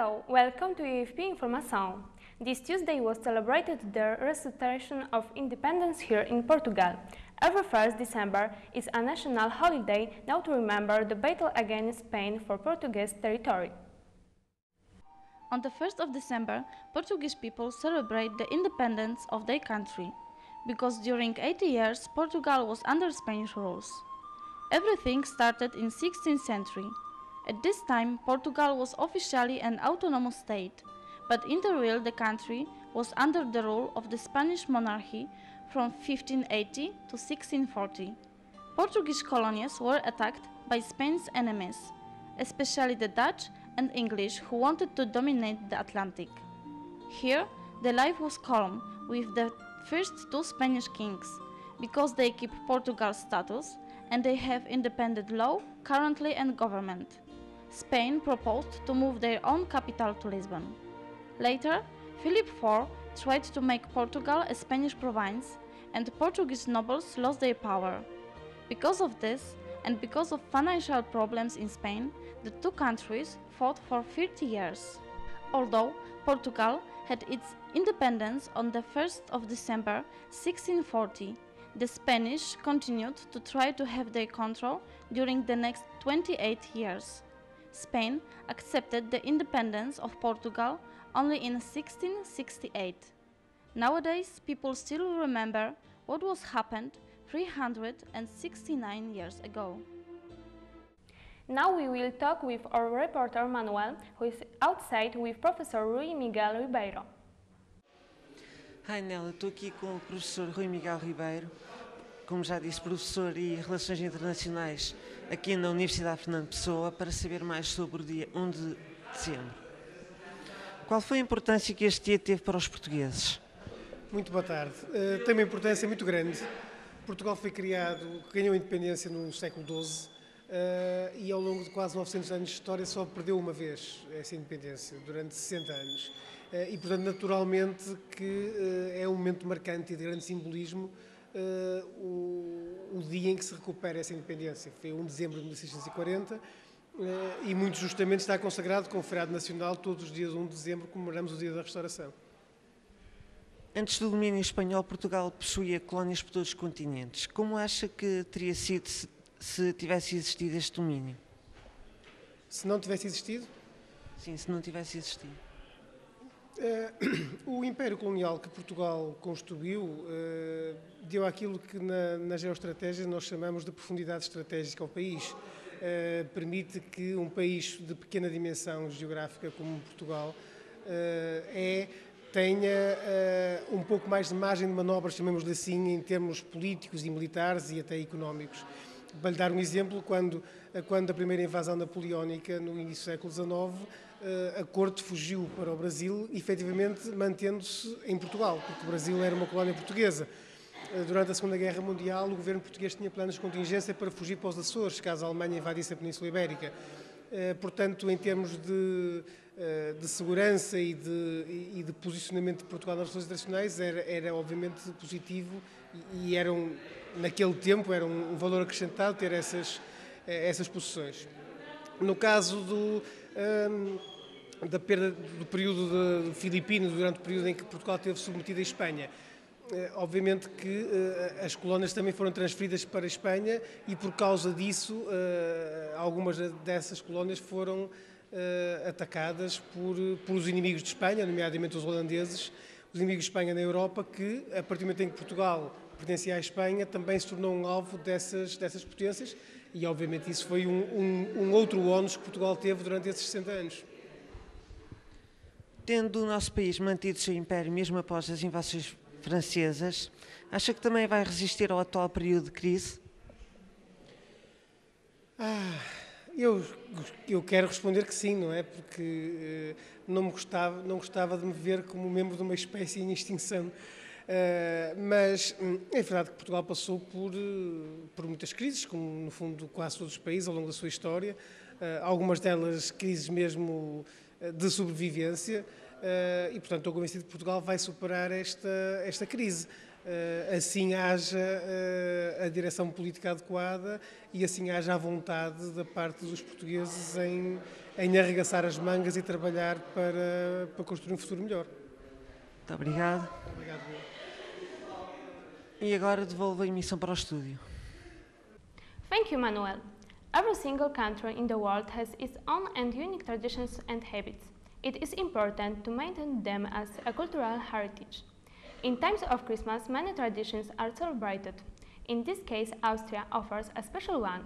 Hello, welcome to IFP Informação. This Tuesday was celebrated the restoration of independence here in Portugal. Every 1st December is a national holiday now to remember the battle against Spain for Portuguese territory. On the 1st of December, Portuguese people celebrate the independence of their country, because during 80 years Portugal was under Spanish rules. Everything started in 16th century. At this time, Portugal was officially an autonomous state, but in the real the country was under the rule of the Spanish monarchy from 1580 to 1640. Portuguese colonies were attacked by Spain's enemies, especially the Dutch and English, who wanted to dominate the Atlantic. Here, the life was calm with the first two Spanish kings, because they keep Portugal's status and they have independent law currently and government. Spain proposed to move their own capital to Lisbon. Later, Philip IV tried to make Portugal a Spanish province, and Portuguese nobles lost their power. Because of this, and because of financial problems in Spain, the two countries fought for 30 years. Although Portugal had its independence on the 1st of December 1640, the Spanish continued to try to have their control during the next 28 years. Spain accepted the independence of Portugal only in 1668. Nowadays, people still remember what was happened 369 years ago. Now we will talk with our reporter Manuel, who is outside with Professor Rui Miguel Ribeiro. Hi Nela, estou aqui com o professor Rui Miguel Ribeiro, como já disse, professor e Relações Internacionais aqui na Universidade Fernando Pessoa, para saber mais sobre o dia 1 de dezembro. Qual foi a importância que este dia teve para os portugueses? Muito boa tarde. Tem uma importância muito grande. Portugal foi criado, ganhou a independência no século XII e ao longo de quase 900 anos de história só perdeu uma vez essa independência, durante 60 anos. E, portanto, naturalmente que é um momento marcante e de grande simbolismo o dia em que se recupera essa independência. Foi 1 de dezembro de 1640 e muito justamente está consagrado como feriado nacional. Todos os dias 1 de dezembro comemoramos o dia da restauração. Antes do domínio espanhol, Portugal possuía colónias por todos os continentes. Como acha que teria sido se tivesse existido este domínio? Se não tivesse existido? Sim, se não tivesse existido. O Império Colonial que Portugal construiu deu aquilo que na geoestratégia nós chamamos de profundidade estratégica ao país. Permite que um país de pequena dimensão geográfica como Portugal tenha um pouco mais de margem de manobra, chamemos-lhe assim, em termos políticos e militares e até económicos. Para lhe dar um exemplo, quando a primeira invasão napoleónica, no início do século XIX, a corte fugiu para o Brasil, efetivamente mantendo-se em Portugal, porque o Brasil era uma colónia portuguesa. Durante a Segunda Guerra Mundial, o governo português tinha planos de contingência para fugir para os Açores, caso a Alemanha invadisse a Península Ibérica. Portanto, em termos de segurança e de posicionamento de Portugal nas relações internacionais, era obviamente positivo e naquele tempo era um valor acrescentado ter essas posições. No caso da perda do período filipino, durante o período em que Portugal esteve submetido à Espanha, obviamente que as colónias também foram transferidas para a Espanha e por causa disso algumas dessas colónias foram atacadas por os inimigos de Espanha, nomeadamente os holandeses, os inimigos de Espanha na Europa, que a partir do momento em que Portugal pertencia à Espanha também se tornou um alvo dessas potências e obviamente isso foi um outro ónus que Portugal teve durante esses 60 anos. Tendo o nosso país mantido o seu império mesmo após as invasões francesas, acha que também vai resistir ao atual período de crise? Eu quero responder que sim, não é? Porque não gostava de me ver como membro de uma espécie em extinção. Mas é verdade que Portugal passou por muitas crises, como no fundo quase todos os países ao longo da sua história, algumas delas crises mesmo de sobrevivência, e portanto estou convencido que Portugal vai superar esta crise. Assim haja a direção política adequada e assim haja a vontade da parte dos portugueses em arregaçar as mangas e trabalhar para construir um futuro melhor. Muito obrigado. Obrigado. E agora devolvo a emissão para o estúdio. Thank you, Manuel. Every single country in the world has its own and unique traditions and habits. It is important to maintain them as a cultural heritage. In times of Christmas, many traditions are celebrated. In this case, Austria offers a special one.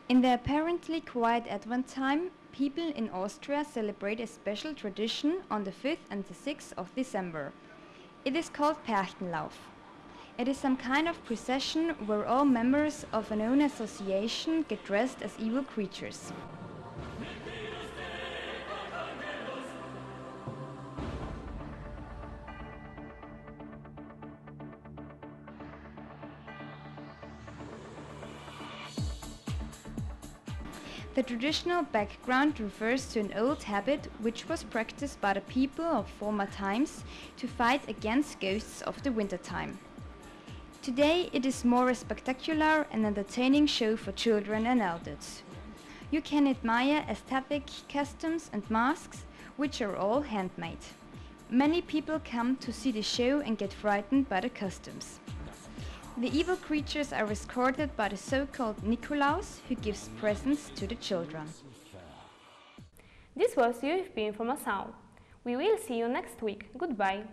In the apparently quiet Advent time, people in Austria celebrate a special tradition on the 5th and the 6th of December. It is called Perchtenlauf. It is some kind of procession where all members of a known association get dressed as evil creatures. The traditional background refers to an old habit which was practiced by the people of former times to fight against ghosts of the wintertime. Today it is more a spectacular and entertaining show for children and adults. You can admire aesthetic costumes and masks, which are all handmade. Many people come to see the show and get frightened by the costumes. The evil creatures are escorted by the so-called Nikolaus, who gives presents to the children. This was UFP Informação. We will see you next week. Goodbye.